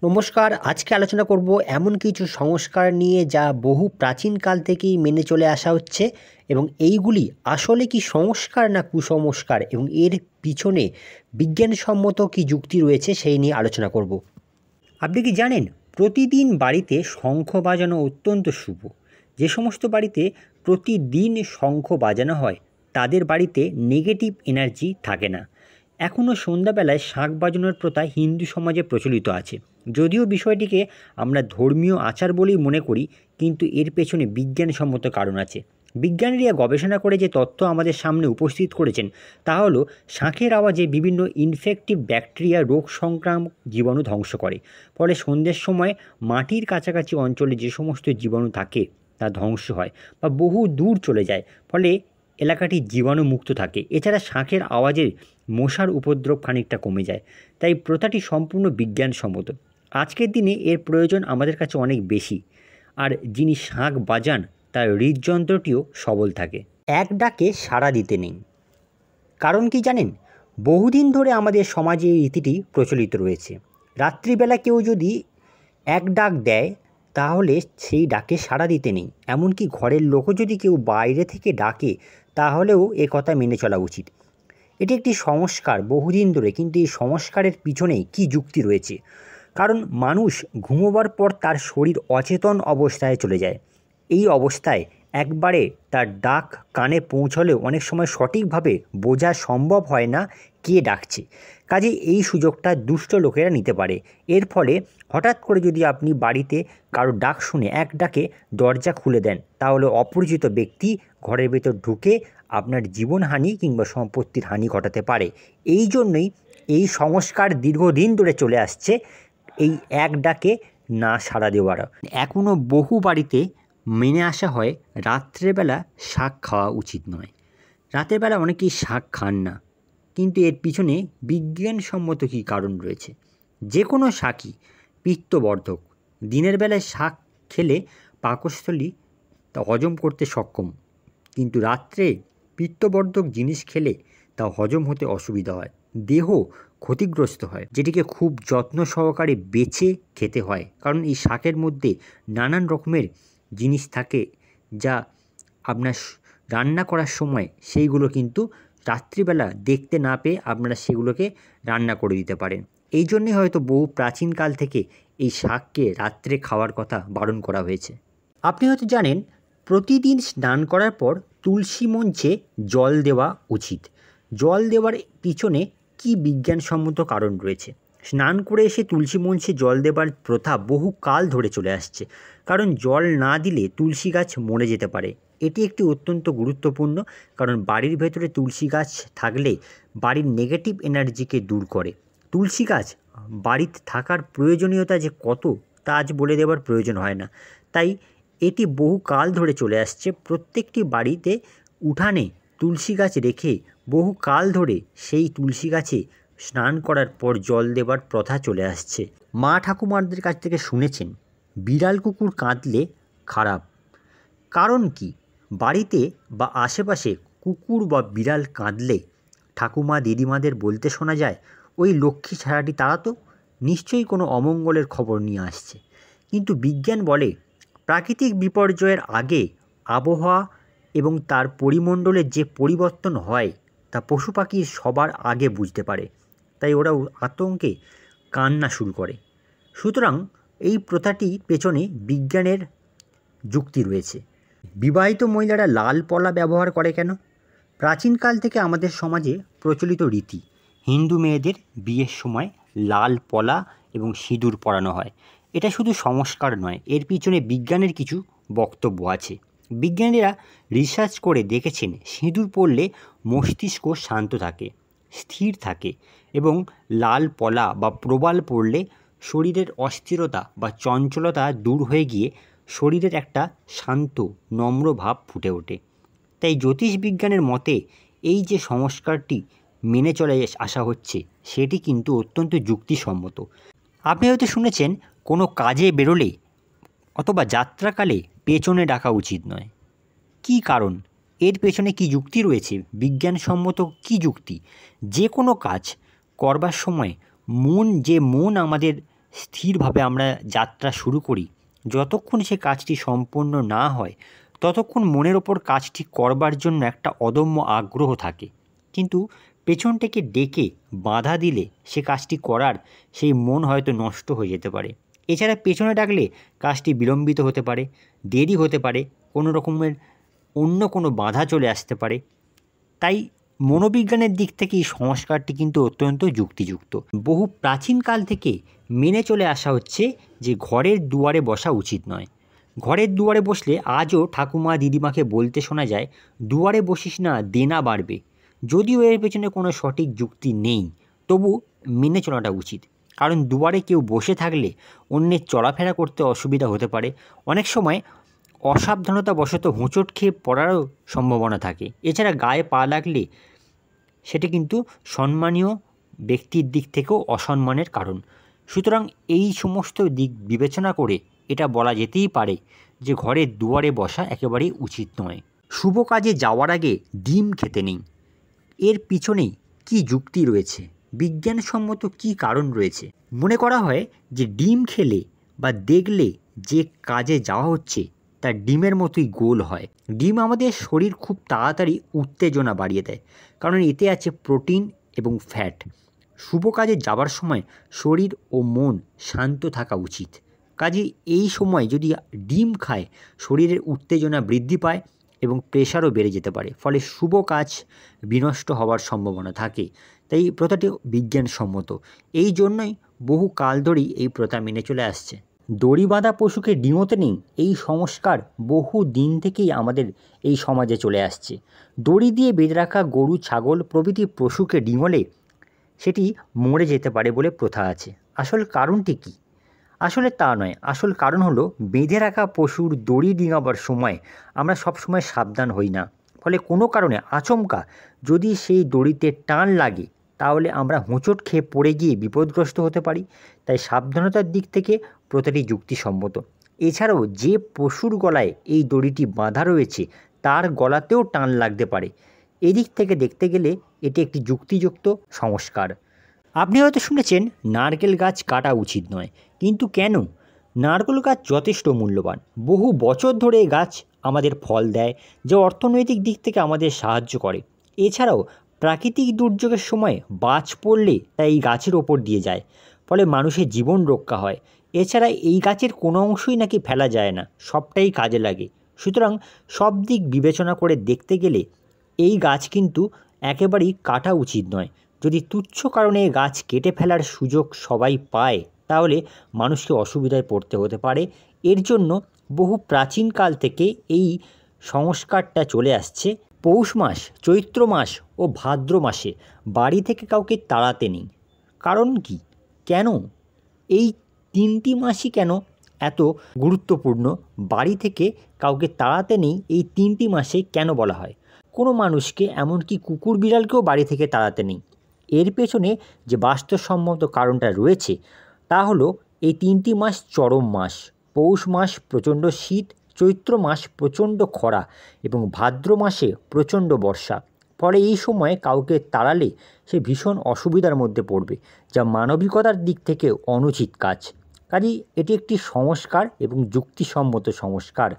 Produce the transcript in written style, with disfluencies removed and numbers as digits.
নমস্কার। আজকে আলোচনা করব এমন কিছু সংস্কার নিয়ে যা বহু প্রাচীনকাল থেকেই মেনে চলে আসা হচ্ছে এবং এইগুলি আসলে কি সংস্কার না কুসংস্কার এবং এর পিছনে বিজ্ঞানসম্মত কি যুক্তি রয়েছে সেই নিয়ে আলোচনা করব। আপনি কি জানেন প্রতিদিন বাড়িতে শঙ্খ বাজানো অত্যন্ত শুভ। যে সমস্ত বাড়িতে প্রতিদিন শঙ্খ বাজানো হয় তাদের বাড়িতে নেগেটিভ এনার্জি থাকে না। এখনও সন্ধ্যাবেলায় শাঁখ বাজানোর প্রথা হিন্দু সমাজে প্রচলিত আছে। যদিও বিষয়টিকে আমরা ধর্মীয় আচার বলেই মনে করি, কিন্তু এর পেছনে বিজ্ঞানসম্মত কারণ আছে। বিজ্ঞানীরা গবেষণা করে যে তথ্য আমাদের সামনে উপস্থিত করেছেন তা হলো শাঁখের আওয়াজে বিভিন্ন ইনফেক্টিভ ব্যাকটেরিয়া রোগ সংক্রামক জীবাণু ধ্বংস করে। ফলে সন্ধ্যের সময় মাটির কাছাকাছি অঞ্চলে যে সমস্ত জীবাণু থাকে তা ধ্বংস হয় বা বহু দূর চলে যায়, ফলে এলাকাটি জীবাণুমুক্ত থাকে। এছাড়া শাঁখের আওয়াজে মশার উপদ্রব খানিকটা কমে যায়। তাই প্রথাটি সম্পূর্ণ বিজ্ঞানসম্মত। আজকের দিনে এর প্রয়োজন আমাদের কাছে অনেক বেশি, আর যিনি শাঁখ বাজান তার হৃদযন্ত্রটিও সবল থাকে। এক ডাকে সাড়া দিতে নেই, কারণ কি জানেন? বহুদিন ধরে আমাদের সমাজে এই রীতিটি প্রচলিত রয়েছে। রাত্রিবেলা কেউ যদি এক ডাক দেয় তাহলে সেই ডাকে সাড়া দিতে নেই। এমনকি ঘরের লোকও যদি কেউ বাইরে থেকে ডাকে তাহলেও এ কথা মেনে চলা উচিত। এটি একটি সংস্কার বহুদিন ধরে, কিন্তু এই সংস্কারের পিছনে কি যুক্তি রয়েছে? কারণ মানুষ ঘুমোবার পর তার শরীর অচেতন অবস্থায় চলে যায়। এই অবস্থায় একবারে তার ডাক কানে পৌঁছলেও অনেক সময় সঠিকভাবে বোঝা সম্ভব হয় না কে ডাকছে। কাজে এই সুযোগটা দুষ্ট লোকেরা নিতে পারে। এর ফলে হঠাৎ করে যদি আপনি বাড়িতে কারো ডাক শুনে এক ডাকে দরজা খুলে দেন, তাহলে অপরিচিত ব্যক্তি ঘরের ভেতর ঢুকে আপনার জীবনহানি কিংবা সম্পত্তির হানি ঘটাতে পারে। এই জন্যই এই সংস্কার দীর্ঘদিন ধরে চলে আসছে, এই এক ডাকে না সাড়া দেওয়ার। এখনও বহু বাড়িতে মেনে আসা হয় রাত্রেবেলা শাক খাওয়া উচিত নয়। রাতের বেলা অনেকেই শাক খান না, কিন্তু এর পিছনে বিজ্ঞানসম্মত কী কারণ রয়েছে? যে কোনো শাকই পিত্তবর্ধক। দিনের বেলায় শাক খেলে পাকস্থলী তা হজম করতে সক্ষম, কিন্তু রাত্রে পিত্তবর্ধক জিনিস খেলে তা হজম হতে অসুবিধা হয়, দেহ ক্ষতিগ্রস্ত হয়, যেটিকে খুব যত্ন সহকারে বেছে খেতে হয়। কারণ এই শাকের মধ্যে নানান রকমের জিনিস থাকে যা আপনার রান্না করার সময় সেইগুলো কিন্তু রাত্রিবেলা দেখতে না পেয়ে আপনারা সেগুলোকে রান্না করে দিতে পারেন। এই জন্যে হয়তো বহু প্রাচীনকাল থেকে এই শাককে রাত্রে খাওয়ার কথা বারণ করা হয়েছে। আপনি হয়তো জানেন প্রতিদিন স্নান করার পর তুলসী মঞ্চে জল দেওয়া উচিত। জল দেওয়ার পিছনে কি বিজ্ঞানসম্মত কারণ রয়েছে? স্নান করে এসে তুলসী মঞ্চে জল দেবার প্রথা বহু কাল ধরে চলে আসছে, কারণ জল না দিলে তুলসী গাছ মরে যেতে পারে। এটি একটি অত্যন্ত গুরুত্বপূর্ণ, কারণ বাড়ির ভেতরে তুলসী গাছ থাকলে বাড়ির নেগেটিভ এনার্জিকে দূর করে। তুলসী গাছ বাড়িতে থাকার প্রয়োজনীয়তা যে কত তা আজ বলে দেওয়ার প্রয়োজন হয় না। তাই এটি বহু কাল ধরে চলে আসছে। প্রত্যেকটি বাড়িতে উঠানে তুলসী গাছ রেখে বহু কাল ধরে সেই তুলসী গাছে স্নান করার পর জল দেবার প্রথা চলে আসছে। মা ঠাকুমাদের কাছ থেকে শুনেছেন বিড়াল কুকুর কাঁদলে খারাপ। কারণ কি? বাড়িতে বা আশেপাশে কুকুর বা বিড়াল কাঁদলে ঠাকুমা দিদিমাদের বলতে শোনা যায়, ওই লক্ষ্মী ছায়াটি তাড়াতো, নিশ্চয়ই কোনো অমঙ্গলের খবর নিয়ে আসছে। কিন্তু বিজ্ঞান বলে প্রাকৃতিক বিপর্যয়ের আগে আবহাওয়া এবং তার পরিমণ্ডলের যে পরিবর্তন হয় তা পশু পাখি সবার আগে বুঝতে পারে, তাই ওরাও আতঙ্কে কান্না শুরু করে। সুতরাং এই প্রথাটি পেছনে বিজ্ঞানের যুক্তি রয়েছে। বিবাহিত মহিলারা লাল পলা ব্যবহার করে কেন? প্রাচীনকাল থেকে আমাদের সমাজে প্রচলিত রীতি, হিন্দু মেয়েদের বিয়ের সময় লাল পলা এবং সিঁদুর পরানো হয়। এটা শুধু সংস্কার নয়, এর পিছনে বিজ্ঞানের কিছু বক্তব্য আছে। বিজ্ঞানীরা রিসার্চ করে দেখেছেন সিঁদুর পরলে মস্তিষ্ক শান্ত থাকে, স্থির থাকে, এবং লাল পলা বা প্রবাল পরলে শরীরের অস্থিরতা বা চঞ্চলতা দূর হয়ে গিয়ে শরীরের একটা শান্ত নম্র ভাব ফুটে ওঠে। তাই জ্যোতিষ বিজ্ঞানের মতে এই যে সংস্কারটি মেনে চলে আসা হচ্ছে সেটি কিন্তু অত্যন্ত যুক্তিসম্মত। আপনি হয়তো শুনেছেন কোনো কাজে বেরোলে অথবা যাত্রাকালে পেছনে ডাকা উচিত নয়। কী কারণ? এর পেছনে কি যুক্তি রয়েছে? বিজ্ঞানসম্মত কি যুক্তি? যে কোনো কাজ করবার সময় মন আমাদের স্থিরভাবে আমরা যাত্রা শুরু করি, যতক্ষণ সে কাজটি সম্পূর্ণ না হয় ততক্ষণ মনের ওপর কাজটি করবার জন্য একটা অদম্য আগ্রহ থাকে। কিন্তু পেছন থেকে ডেকে বাধা দিলে সে কাজটি করার সেই মন হয়তো নষ্ট হয়ে যেতে পারে। এছাড়া পেছনে ডাকলে কাজটি বিলম্বিত হতে পারে, দেরি হতে পারে, কোনো রকমের অন্য কোনো বাধা চলে আসতে পারে। তাই মনোবিজ্ঞানের দিক থেকে এই সংস্কারটি কিন্তু অত্যন্ত যুক্তিযুক্ত। বহু প্রাচীনকাল থেকে মেনে চলে আসা হচ্ছে যে ঘরের দুয়ারে বসা উচিত নয়। ঘরের দুয়ারে বসলে আজও ঠাকুমা দিদিমাকে বলতে শোনা যায়, দুয়ারে বসিস না, দেনা বাড়বে। যদিও এর পেছনে কোনো সঠিক যুক্তি নেই, তবু মেনে চলাটা উচিত। কারণ দুয়ারে কেউ বসে থাকলে অন্যের চলাফেরা করতে অসুবিধা হতে পারে। অনেক সময় অসাবধানতাবশত হোঁচট খেয়ে পড়ারও সম্ভাবনা থাকে। এছাড়া গায়ে পা লাগলে সেটি কিন্তু সম্মানীয় ব্যক্তির দিক থেকেও অসম্মানের কারণ। সুতরাং এই সমস্ত দিক বিবেচনা করে এটা বলা যেতেই পারে যে ঘরের দুয়ারে বসা একেবারেই উচিত নয়। শুভ কাজে যাওয়ার আগে ডিম খেতে নেই, এর পিছনে কী যুক্তি রয়েছে, বিজ্ঞানসম্মত কী কারণ রয়েছে? মনে করা হয় যে ডিম খেলে বা দেখলে যে কাজে যাওয়া হচ্ছে তা ডিমের মতোই গোল হয়। ডিম আমাদের শরীর খুব তাড়াতাড়ি উত্তেজনা বাড়িয়ে দেয়, কারণ এতে আছে প্রোটিন এবং ফ্যাট। শুভ কাজে যাবার সময় শরীর ও মন শান্ত থাকা উচিত। কাজে এই সময় যদি ডিম খায় শরীরের উত্তেজনা বৃদ্ধি পায় এবং প্রেশারও বেড়ে যেতে পারে, ফলে শুভ কাজ বিনষ্ট হওয়ার সম্ভাবনা থাকে। তাই এই প্রথাটি বিজ্ঞানসম্মত। এই জন্যই বহু কাল ধরেই এই প্রথা মেনে চলে আসছে। দড়ি বাঁধা পশুকে ডিঙোতে নেই, এই সংস্কার বহু দিন থেকেই আমাদের এই সমাজে চলে আসছে। দড়ি দিয়ে বেঁধে রাখা গরু, ছাগল প্রভৃতি পশুকে ডিঙোলে সেটি মরে যেতে পারে বলে প্রথা আছে। আসল কারণটি কী? আসলে তা নয়, আসল কারণ হলো বেঁধে রাখা পশুর দড়ি ডিঙাবার সময় আমরা সবসময় সাবধান হই না। ফলে কোনো কারণে আচমকা যদি সেই দড়িতে টান লাগে তাহলে আমরা হোঁচট খেয়ে পড়ে গিয়ে বিপদগ্রস্ত হতে পারি। তাই সাবধানতার দিক থেকে প্রতিটি যুক্তিসম্মত। এছাড়াও যে পশুর গলায় এই দড়িটি বাঁধা রয়েছে তার গলাতেও টান লাগতে পারে। এদিক থেকে দেখতে গেলে এটি একটি যুক্তিযুক্ত সংস্কার। আপনি হয়তো শুনেছেন নারকেল গাছ কাটা উচিত নয়, কিন্তু কেন? নারকেল গাছ যথেষ্ট মূল্যবান। বহু বছর ধরে এই গাছ আমাদের ফল দেয়, যা অর্থনৈতিক দিক থেকে আমাদের সাহায্য করে। এছাড়াও প্রাকৃতিক দুর্যোগের সময় বাজ পড়লে তা এই গাছের ওপর দিয়ে যায়, ফলে মানুষের জীবন রক্ষা হয়। এছাড়া এই গাছের কোনো অংশই নাকি ফেলা যায় না, সবটাই কাজে লাগে। সুতরাং সব দিক বিবেচনা করে দেখতে গেলে এই গাছ কিন্তু একেবারেই কাটা উচিত নয়। যদি তুচ্ছ কারণে গাছ কেটে ফেলার সুযোগ সবাই পায় তাহলে মানুষকে অসুবিধায় পড়তে হতে পারে। এর জন্য বহু প্রাচীনকাল থেকে এই সংস্কারটা চলে আসছে। পৌষ মাস, চৈত্র মাস ও ভাদ্র মাসে বাড়ি থেকে কাউকে তাড়াতে নেই। কারণ কি? কেন এই তিনটি মাসই কেন এত গুরুত্বপূর্ণ? বাড়ি থেকে কাউকে তাড়াতে নেই এই তিনটি মাসে কেন বলা হয়? কোনো মানুষকে, এমনকি কুকুর বিড়ালকেও বাড়ি থেকে তাড়াতে নেই। এর পেছনে যে বাস্তবসম্মত কারণটা রয়েছে তা হলো এই তিনটি মাস চরম মাস। পৌষ মাস প্রচণ্ড শীত, চৈত্র মাস প্রচণ্ড খরা এবং ভাদ্র মাসে প্রচণ্ড বর্ষা। ফলে এই সময়ে কাউকে তাড়ালে সে ভীষণ অসুবিধার মধ্যে পড়বে, যা মানবিকতার দিক থেকে অনুচিত কাজ। কাজেই এটি একটি সংস্কার এবং যুক্তিসম্মত সংস্কার।